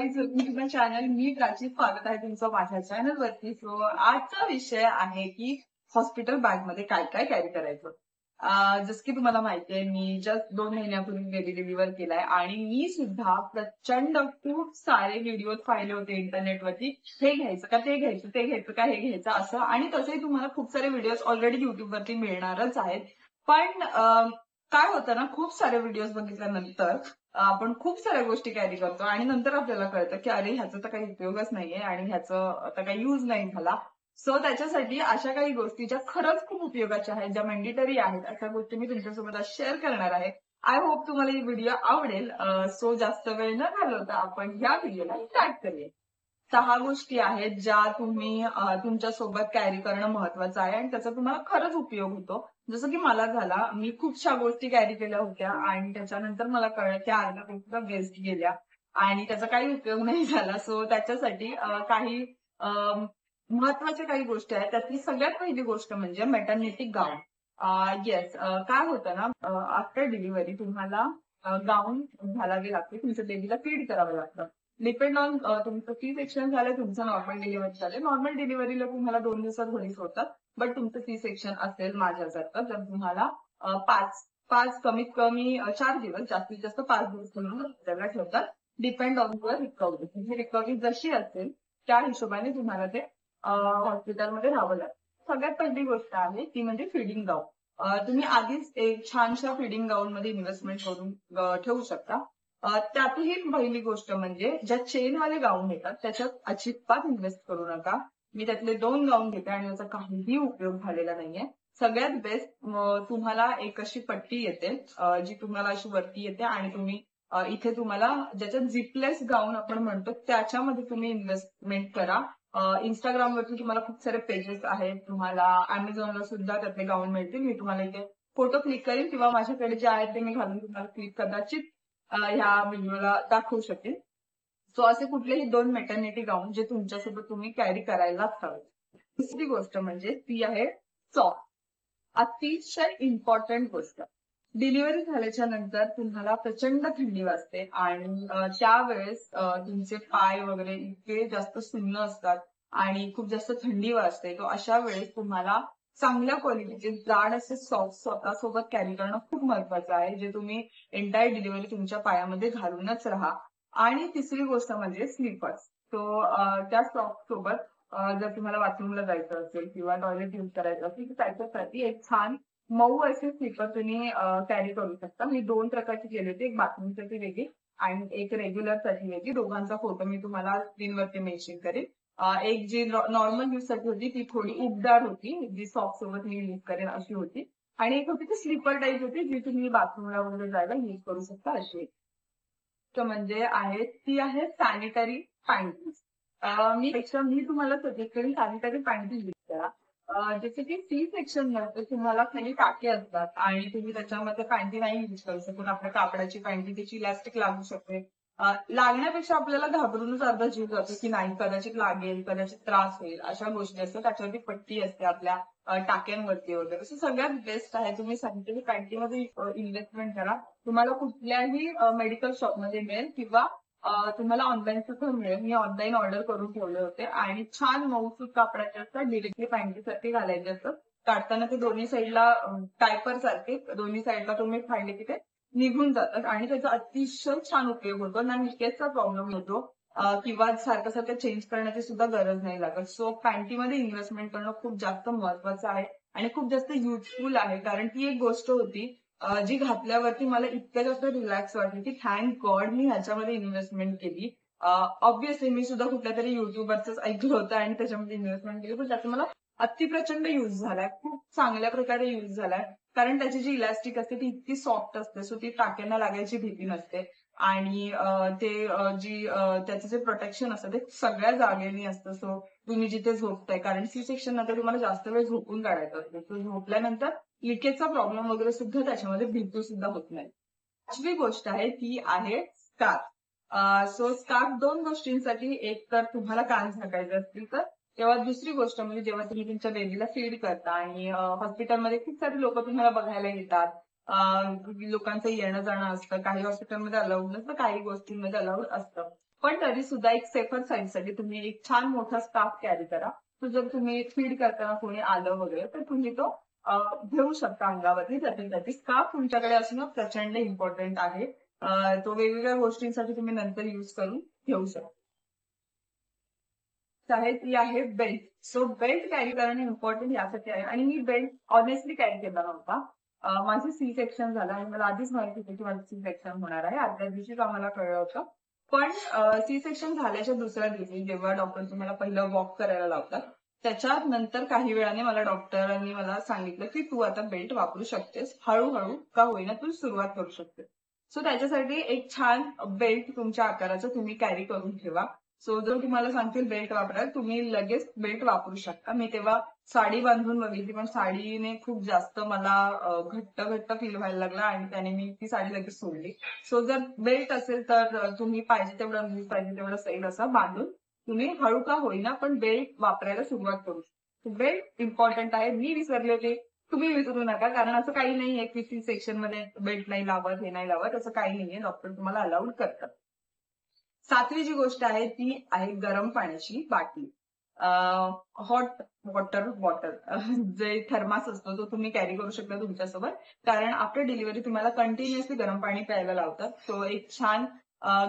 Guys, welcome to my channel. मी प्राची, स्वागत आहे तुमचं माझ्या चॅनलवरती. सो आजचा विषय आहे की हॉस्पिटल बॅग मध्ये काय काय कॅरी करायचं. जसं की तुम्हाला माहिती आहे, मी जस्ट 2 महिन्यापूर्वी बेबी डिलिव्हर केलाय आणि मी सुद्धा प्रचंड खूप सारे व्हिडिओ पाहिले होते इंटरनेटवरती. हे घ्यायचं का ते घ्यायचं, ते घ्यायचं का हे घ्यायचं असं. आणि तसंही तुम्हाला खूप सारे व्हिडिओ ऑलरेडी युट्यूबवरती मिळणारच आहेत. पण काय होतं ना, खूप सारे व्हिडिओ बघितल्यानंतर आपण खूप साऱ्या गोष्टी कॅरी करतो आणि नंतर आपल्याला कळतं की अरे ह्याचा तर काही उपयोगच नाहीये आणि ह्याचं आता काही यूज नाही झाला. सो त्याच्यासाठी अशा काही गोष्टी ज्या खरंच खूप उपयोगाच्या आहेत, ज्या मॅन्डेटरी आहेत, अशा गोष्टी मी तुमच्यासोबत आज शेअर करणार आहे. आय होप तुम्हाला ही व्हिडिओ आवडेल. सो जास्त वेळ न घालवता आपण ह्या व्हिडिओला स्टार्ट करूया. 6 गोष्टी आहेत ज्या तुम्ही तुमच्यासोबत कॅरी करणं महत्वाचं आहे आणि त्याचा तुम्हाला खरंच उपयोग होतो. जसं की मला झाला, मी खूपशा गोष्टी कॅरी केल्या होत्या आणि त्याच्यानंतर मला कळलं की अर्ध्या गोष्टी वेस्ट गेल्या आणि त्याचा काही उपयोग नाही झाला. सो त्याच्यासाठी काही महत्वाच्या काही गोष्टी आहेत. त्यातली सगळ्यात पहिली गोष्ट म्हणजे मॅटर्निटी गाऊन. येस, काय होतं ना, आफ्टर डिलिव्हरी तुम्हाला गाऊन घालावे लागते, तुमच्या बेबीला फीड करावं लागतं. डिपेंड ऑन तुमचं सी सेक्शन झालं, तुमचं नॉर्मल डिलिव्हरी झालं. नॉर्मल डिलिव्हरीला तुम्हाला 2 दिवसात घरी सोडतात. बट तुमचं सी सेक्शन असेल माझ्यासारखं, तर तुम्हाला पाच पाच कमीत कमी 4 दिवस, जास्तीत जास्त 5 दिवस तुम्ही त्याला ठेवतात. Depend on your recovery. तुमची रिकव्हरी जशी असेल त्या हिशोबाने तुम्हाला ते हॉस्पिटलमध्ये राहावं लागतं. सगळ्यात पहिली गोष्ट आहे ती म्हणजे फिडिंग गाऊन. तुम्ही आधीच एक छानशा फिडिंग गाऊन मध्ये इन्व्हेस्टमेंट करून ठेवू शकता. त्यातही पहिली गोष्ट म्हणजे ज्या चेनवाले गाऊन येतात त्याच्यात अजिबात इन्व्हेस्ट करू नका. मी त्यातले 2 गाऊन घेते आणि त्याचा काहीही उपयोग झालेला नाहीये. सगळ्यात बेस्ट तुम्हाला एक अशी पट्टी येते जी तुम्हाला अशी वरती येते आणि तुम्ही इथे तुम्हाला ज्याच्यात झिपलेस गाऊन आपण म्हणतो त्याच्यामध्ये तुम्ही इन्व्हेस्टमेंट करा. इंस्टाग्रामवरती तुम्हाला खूप सारे पेजेस आहेत, तुम्हाला अमेझॉनला सुद्धा त्यातले गाऊन मिळतील. मी तुम्हाला इथे फोटो क्लिक करेन किंवा माझ्याकडे जे आहेत ते मी घालून तुम्हाला क्लिक कदाचित ह्या व्हिडिओला दाखवू शकेल. सो असे कुठलेही 2 मॅटर्निटी गाऊन जे तुमच्यासोबत तुम्ही कॅरी करायलाच हवे. दुसरी गोष्ट म्हणजे ती आहे सॉक्स. अतिशय इम्पॉर्टंट गोष्ट. डिलिव्हरी झाल्याच्या नंतर तुम्हाला प्रचंड थंडी वाजते आणि त्यावेळेस तुमचे पाय वगैरे इतके जास्त सुन्न असतात आणि खूप जास्त थंडी वाजते. तो अशा वेळेस तुम्हाला चांगल्या क्वालिटीचे जाड असे सॉक्स स्वतःसोबत कॅरी करणं खूप महत्वाचं आहे, जे तुम्ही एंटायर डिलिव्हरी तुमच्या पायामध्ये घालूनच राहा. आणि तिसरी गोष्ट म्हणजे स्लीपर्स. तो त्या सॉक्स सोबत जर तुम्हाला बाथरूमला जायचं असेल किंवा टॉयलेट यूज करायचं असेल तर त्याच्यासाठी एक छान मऊ असे स्लीपर तुम्ही कॅरी करू शकता. मी 2 प्रकारची केली होती, एक बाथरूमसाठी वेगळी आणि एक रेग्युलर साठी वेगळी. दोघांचा फोटो मी तुम्हाला स्क्रीनवरती मेन्शन करेन. एक जी नॉर्मल यूज साठी होती ती थोडी उबदार होती, जी सॉक्स सोबत मी यूज करेन अशी होती. आणि एक होती ती स्लीपर टाईप होती, जी तुम्ही बाथरूमला वगैरे जायला यूज करू शकता अशी. म्हणजे आहे ती आहे सॅनिटरी पॅन्टीज. मी तुम्हाला सजेस्ट करेन सॅनिटरी पॅन्टीज यूज करा. जसे की सी सेक्शन मध्ये तुम्हाला खाली टाके असतात आणि तुम्ही त्याच्यामध्ये पॅन्टी नाही यूज करू शकत. आपल्या कापडाची पॅन्टी, त्याची इलास्टिक लागू शकते. लागण्यापेक्षा आपल्याला घाबरूनच अर्धा जीव जातो की नाही कदाचित लागेल, कदाचित त्रास होईल, अशा गोष्टी असतात. त्याच्यावरती पट्टी असते आपल्या टाक्यांवरती वगैरे. सो सगळ्यात बेस्ट आहे तुम्ही सॅनिटरी पॅन्टीमध्ये इन्व्हेस्टमेंट करा. तुम्हाला कुठल्याही मेडिकल शॉपमध्ये मिळेल किंवा तुम्हाला ऑनलाईन सुद्धा मिळेल. मी ऑनलाईन ऑर्डर करून ठेवले होते आणि छान मऊसूत कापडाचे असतात, डिरेक्टली पॅन्टीसाठी घालायचे असतात. काढताना ते दोन्ही साईडला टायपर सारखे दोन्ही साईडला तुम्ही फाडले की ते निघून जातात आणि त्याचा अतिशय छान उपयोग होतो. ना लिकेजचा प्रॉब्लेम होतो किंवा सारखं सारखं चेंज करण्याची सुद्धा गरज नाही लागत. सो पॅन्टीमध्ये इन्व्हेस्टमेंट करणं खूप जास्त महत्वाचं आहे आणि खूप जास्त युजफुल आहे. कारण ती एक गोष्ट होती जी घातल्यावरती मला इतकं जास्त रिलॅक्स वाटलं की थँक गॉड मी ह्याच्यामध्ये इन्व्हेस्टमेंट केली. ऑब्व्हियसली मी सुद्धा कुठल्या तरी युट्यूबरच ऐकलं होतं आणि त्याच्यामध्ये इन्व्हेस्टमेंट केली, पण त्याचा मला अतिप्रचंड युज झालाय, खूप चांगल्या प्रकारे युज झालाय. कारण त्याची जी इलास्टिक असते ती इतकी सॉफ्ट असते, सो ती टाक्यांना लागायची भीती नसते आणि त्याचं जे प्रोटेक्शन असतं ते सगळ्या जागेनी असतं. सो तुम्ही जिथे झोपताय, कारण सी सेक्शन नंतर तुम्हाला जास्त वेळ झोपून काढायचं असतं, सो झोपल्यानंतर लिकेजचा प्रॉब्लेम वगैरे सुद्धा त्याच्यामध्ये बिलकुल सुद्धा होत नाही. 5वी गोष्ट आहे ती आहे स्कार्फ. सो स्कार्फ 2 गोष्टींसाठी, एक तर तुम्हाला कान झाकायचे असतील तर, तेव्हा दुसरी गोष्ट म्हणजे जेव्हा तुम्ही तुमच्या बेबीला फीड करता आणि हॉस्पिटलमध्ये खूप सारे लोक तुम्हाला बघायला येतात. लोकांचं येणं जाणं असतं, काही हॉस्पिटलमध्ये अलाउड नसतं, काही गोष्टींमध्ये अलाउड असतं. पण तरी सुद्धा एक सेफर साईडसाठी तुम्ही एक छान मोठा स्कार्फ कॅरी करा. तो जर तुम्ही फीड करताना कोणी आलं वगैरे तर तुम्ही तो घेऊ शकता अंगावरती. त्यासाठी स्कार्फ तुमच्याकडे असणं प्रचंड इम्पॉर्टंट आहे. तो वेगवेगळ्या गोष्टींसाठी तुम्ही नंतर युज करून घेऊ शकता. आहे ती आहे बेल्ट. सो बेल्ट कॅरी करणं इम्पॉर्टंट यासाठी आहे आणि मी बेल्ट ऑनेस्टली कॅरी केला नव्हता. माझे सी सेक्शन झालं आणि मला आधीच माहिती होती की माझं सी सेक्शन होणार आहे. आदल्या दिवशीच आम्हाला कळलं होतं. पण सी सेक्शन झाल्याच्या दुसऱ्या दिवशी जेव्हा डॉक्टर तुम्हाला पहिलं वॉक करायला लावतात, त्याच्यानंतर काही वेळाने मला डॉक्टरांनी मला सांगितलं की तू आता बेल्ट वापरू शकतेस. हळूहळू का होईना तू सुरुवात करू शकते. सो त्याच्यासाठी एक छान बेल्ट तुमच्या आकाराचं तुम्ही कॅरी करून ठेवा. सो जर तुम्हाला सांगतील बेल्ट वापराल, तुम्ही लगेच बेल्ट वापरू शकता. मी तेव्हा साडी बांधून बघितली, पण साडीने खूप जास्त मला घट्ट घट्ट फील व्हायला लागला आणि त्याने मी ती साडी लगेच सोडली. सो जर बेल्ट असेल तर तुम्ही पाहिजे तेवढं लूज पाहिजे तेवढं सैल असं बांधून तुम्ही हळू का होईना पण बेल्ट वापरायला सुरुवात करू शकता. बेल्ट इम्पॉर्टंट आहे. मी विसरले होते, तुम्ही विसरू नका. कारण असं काही नाहीये की सी सेक्शन मध्ये बेल्ट नाही लावत, हे नाही लावत, असं काही नाहीये. डॉक्टर तुम्हाला अलाउड करतात. 7वी जी गोष्ट आहे ती आहे गरम पाण्याची बाटली. हॉट वॉटर बॉटल जे थर्मास असतो तो तुम्ही कॅरी करू शकता तुमच्यासोबत. कारण आफ्टर डिलिव्हरी तुम्हाला कंटिन्युअसली गरम पाणी प्यायला लावतात. सो एक छान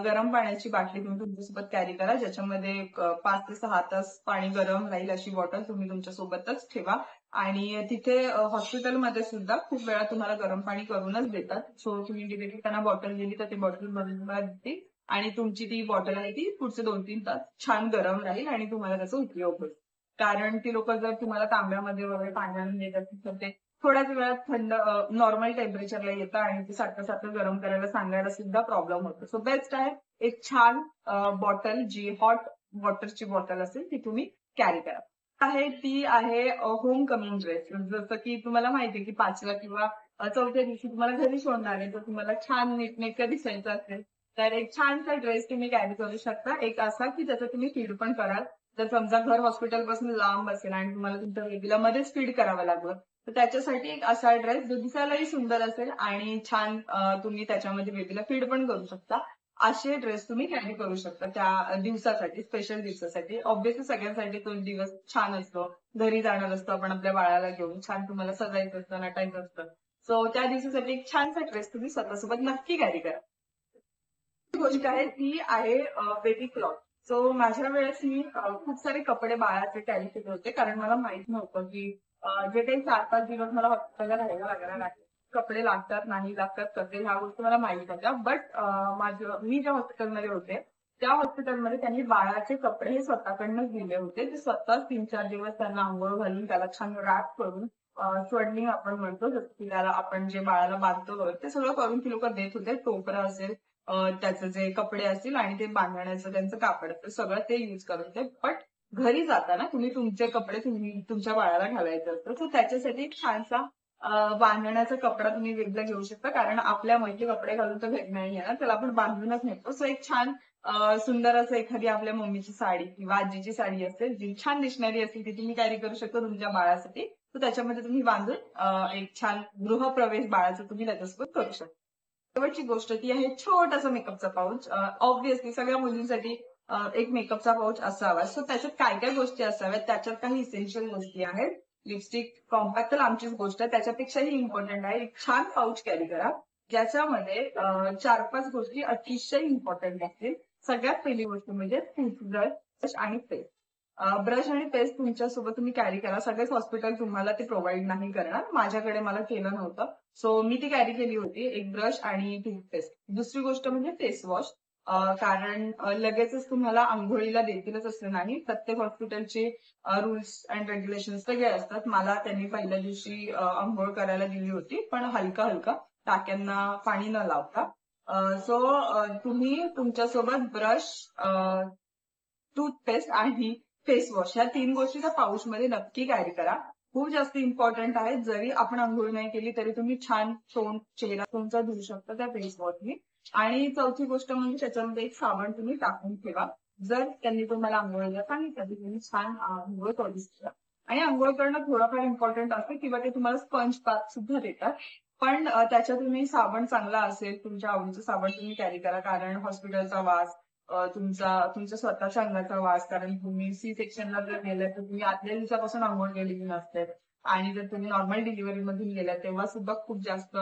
गरम पाण्याची बाटली तुम्ही तुमच्यासोबत कॅरी करा, ज्याच्यामध्ये 5 ते 6 तास पाणी गरम राहील अशी बॉटल तुम्ही तुमच्यासोबतच ठेवा. आणि तिथे हॉस्पिटलमध्ये सुद्धा खूप वेळा तुम्हाला गरम पाणी करूनच देतात. सो तुम्ही डिलिव्हरी त्यांना बॉटल दिली तर ती बॉटल भरून तुम्हाला देतील आणि तुमची ती बॉटल आहे ती पुढचे 2-3 तास छान गरम राहील आणि तुम्हाला त्याचा उपयोग होईल. कारण ती लोक जर तुम्हाला तांब्यामध्ये वगैरे पाण्याने देत असतील तर ते थोड्याच वेळात थंड नॉर्मल टेम्परेचरला येतं आणि ते सारखं सारखं गरम करायला सांगायला सुद्धा प्रॉब्लेम होतो. सो बेस्ट आहे एक छान बॉटल जी हॉट वॉटरची बॉटल असेल ती तुम्ही कॅरी करा. आहे ती आहे होम कमिंग ड्रेस. जसं की तुम्हाला माहिती आहे की 5व्या किंवा 4थ्या दिवशी तुम्हाला घरी सोडणार आहे, तर तुम्हाला छान नीटनेटकं दिसायचं असेल तर एक छानसा ड्रेस तुम्ही कॅरी करू शकता. एक असा की ज्याचं तुम्ही फीड पण कराल. जर समजा घर हॉस्पिटलपासून लांब असेल आणि तुम्हाला तुमच्या बेबीला मध्येच फीड करावं लागलं तर त्याच्यासाठी एक असा ड्रेस जो दिसायलाही सुंदर असेल आणि छान तुम्ही त्याच्यामध्ये बेबीला फीड पण करू शकता. असे ड्रेस तुम्ही कॅरी करू शकता त्या दिवसासाठी, स्पेशल दिवसासाठी. ऑब्व्हियसली सगळ्यांसाठी तो दिवस छान असतो. घरी जाणार असतो आपण आपल्या बाळाला घेऊन, छान तुम्हाला सजायचं असतं, नटायचं असतं. सो त्या दिवसासाठी एक छानसा ड्रेस तुम्ही स्वतःसोबत नक्की कॅरी करा. गोष्ट आहे ती आहे बेबी क्लॉथ. सो माझ्या वेळेस मी खूप सारे कपडे बाळाचे कॅरी केले होते कारण मला माहित नव्हतं की जे काही 4-5 दिवस मला हॉस्पिटलला राहायला लागणार आहे, कपडे लागतात नाही लागतात कसे, ह्या गोष्टी मला माहित होत्या. बट मी ज्या हॉस्पिटलमध्ये होते त्या हॉस्पिटलमध्ये त्यांनी बाळाचे कपडे हे स्वतःकडनं दिले होते. ते स्वतःच 3-4 दिवस त्यांना आंघोळ घालून त्याला छान रॅप करून स्वेडनिंग आपण म्हणतो, जसं की त्याला आपण जे बाळाला बांधतो वगैरे ते सगळं करून ती लोक देत होते. टोपरं असेल, त्याचे जे कपडे असतील आणि ते बांधण्याचं त्यांचं कापड असतं सगळं ते युज करत होते. बट घरी जाताना तुम्ही तुमचे कपडे तुम्ही तुमच्या बाळाला घालायचं असतं. सो त्याच्यासाठी एक छानसा बांधण्याचा कपडा तुम्ही वेगळा घेऊ शकता. कारण आपल्या मैत्री कपडे घालून तर घरी नाही येणार, त्याला आपण बांधूनच नेतो. सो एक छान सुंदर असं एखादी आपल्या मम्मीची साडी किंवा आजीची साडी असेल जी छान दिसणारी असेल ती तुम्ही कॅरी करू शकता तुमच्या बाळासाठी. तर त्याच्यामध्ये तुम्ही बांधून एक छान गृहप्रवेश बाळाचा तुम्ही त्याच्यासोबत करू शकता. शेवटची गोष्ट ती आहे छोटासा मेकअपचा पाऊच. ऑब्व्हियसली सगळ्या मुलींसाठी एक मेकअपचा पाऊच असावा. सो त्याच्यात काय काय गोष्टी असाव्यात, त्याच्यात काही इसेन्शियल गोष्टी आहेत. लिपस्टिक, कॉम्पॅक्ट तर आमचीच गोष्ट आहे, त्याच्यापेक्षाही इम्पॉर्टंट आहे एक छान पाऊच कॅरी करा ज्याच्यामध्ये 4-5 गोष्टी अतिशय इम्पॉर्टंट असतील. सगळ्यात पहिली गोष्ट म्हणजे टूथब्रश आणि पेस्ट. ब्रश आणि पेस्ट तुमच्यासोबत तुम्ही कॅरी करा. सगळेच हॉस्पिटल तुम्हाला ते प्रोव्हाइड नाही करणार. माझ्याकडे मला केलं नव्हतं सो मी ती कॅरी केली होती, एक ब्रश आणि टूथपेस्ट. दुसरी गोष्ट म्हणजे फेस वॉश. कारण लगेचच तुम्हाला आंघोळीला देतीलच असं नाही. प्रत्येक हॉस्पिटलचे रूल्स अँड रेग्युलेशन्स वेगळे असतात. मला त्यांनी पहिल्या दिवशी आंघोळ करायला दिली होती, पण हलका हलका, टाक्यांना पाणी न लावता. सो तुम्ही तुमच्यासोबत ब्रश, टूथपेस्ट आणि फेस वॉश या 3 गोष्टी त्या पाऊचमध्ये नक्की कॅरी करा. खूप जास्त इम्पॉर्टंट आहे. जरी आपण आंघोळ नाही केली तरी तुम्ही छान तोंड, चेहरा तुमचा धुवू शकता त्या फेस वॉशनी. आणि चौथी गोष्ट म्हणजे त्याच्यामध्ये एक साबण तुम्ही टाकून ठेवा. जर त्यांनी तुम्हाला आंघोळीला सांगितलं तर तुम्ही छान आंघोळ करू शकता. आणि आंघोळ करणं थोडंफार इम्पॉर्टंट असतं किंवा ते तुम्हाला स्पंज बाथ सुद्धा देतात. पण त्याच्यात तुम्ही साबण चांगला असेल, तुमच्या आवडीचं साबण तुम्ही कॅरी करा. कारण हॉस्पिटलचा वास तुमच्या स्वतःच्या अंगाचा वास, कारण तुम्ही सी सेक्शनला जर गेलात तर तुम्ही आदल्या दिवसापासून आंघोळ केलेली नसते, आणि जर तुम्ही नॉर्मल डिलिव्हरी मधून गेलात तेव्हा सुद्धा खूप जास्त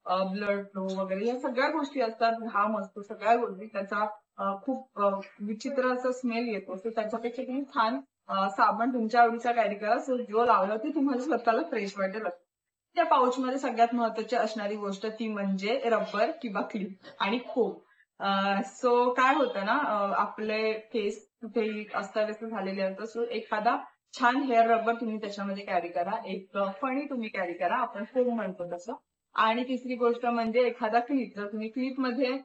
ब्लड फ्लो वगैरे या सगळ्या गोष्टी असतात, घाम असतो, सगळ्या गोष्टी त्याचा खूप विचित्र असं स्मेल येतो. सो त्याच्यापेक्षा तुम्ही छान साबण तुमच्या आवडीचा कॅरी करा, सो जो लावला ते तुम्हाला स्वतःला फ्रेश वाटेल. त्या पाऊचमध्ये सगळ्यात महत्वाची असणारी गोष्ट ती म्हणजे रबर किंवा क्लिप आणि फोम. सो काय होतं ना, आपले केस कुठेही अस्ताव्यस्त झालेले असतात, सो एखादा छान हेअर रबर तुम्ही त्याच्यामध्ये कॅरी करा, एक फणी तुम्ही कॅरी करा, आपण फोम म्हणतो तसं. आणि तिसरी गोष्ट म्हणजे एखादा क्लिप, जर तुम्ही क्लिप मध्ये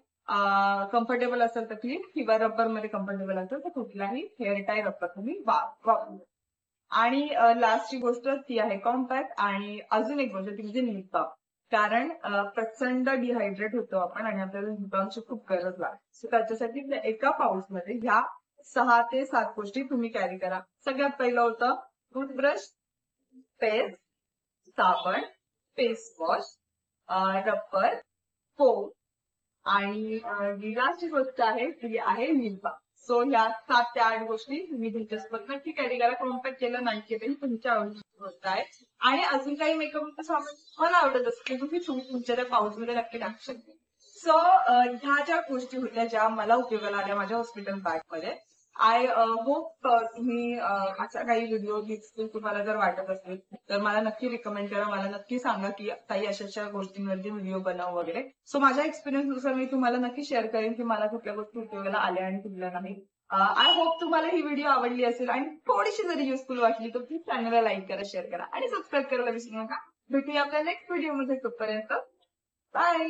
कम्फर्टेबल असेल तर क्लिप, किंवा रबर मध्ये कम्फर्टेबल असेल तर कुठलाही हेअर टाय रबर तुम्ही वापरू. आणि लास्टची गोष्ट ती आहे कॉम्पॅक्ट. आणि अजून एक गोष्ट ती म्हणजे लिप बाम, कारण प्रचंड डिहायड्रेट होतो आपण आणि आपल्याला लिप बामची खूप गरज लागते. सो त्याच्यासाठी त्या एका पाऊचमध्ये ह्या 6 ते 7 गोष्टी तुम्ही कॅरी करा. सगळ्यात पहिलं होतं टूथब्रश, पेस्ट, साबण, फेस वॉश, रबर, फोम, आणि जी लास्टची गोष्ट आहे ती आहे लिप बाम. सो ह्या 7 ते 8 गोष्टी तुम्ही तुमच्यासोबत नक्की कॅरी करा. कॉम्पॅक्ट केलं नाही केलं ही तुमच्या आवडीची गोष्ट आहे. आणि अजून काही मेकअप सामान मला आवडत असते तुम्ही तुमच्या त्या पाऊचमध्ये नक्की टाकू शकते. सो ह्या ज्या गोष्टी होत्या ज्या मला उपयोगाला आल्या माझ्या हॉस्पिटल बॅगमध्ये. आय होप तुम्ही असा काही व्हिडिओ युजफुल तुम्हाला जर वाटत असेल तर मला नक्की रिकमेंड करा. मला नक्की सांगा की काही अशा गोष्टींवरती व्हिडिओ बनव वगैरे. सो माझ्या एक्सपिरियन्सनुसार मी तुम्हाला नक्की शेअर करेन की मला कुठल्या गोष्टी उपयोगाला आल्या आणि कुठल्या नाही. आय होप तुम्हाला ही व्हिडिओ आवडली असेल आणि थोडीशी जरी युजफुल वाटली तर प्लीज चॅनलला लाईक करा, शेअर करा आणि सबस्क्राईब करायला विसरू नका. भेटूया आपल्या नेक्स्ट व्हिडिओमध्ये. तोपर्यंत बाय.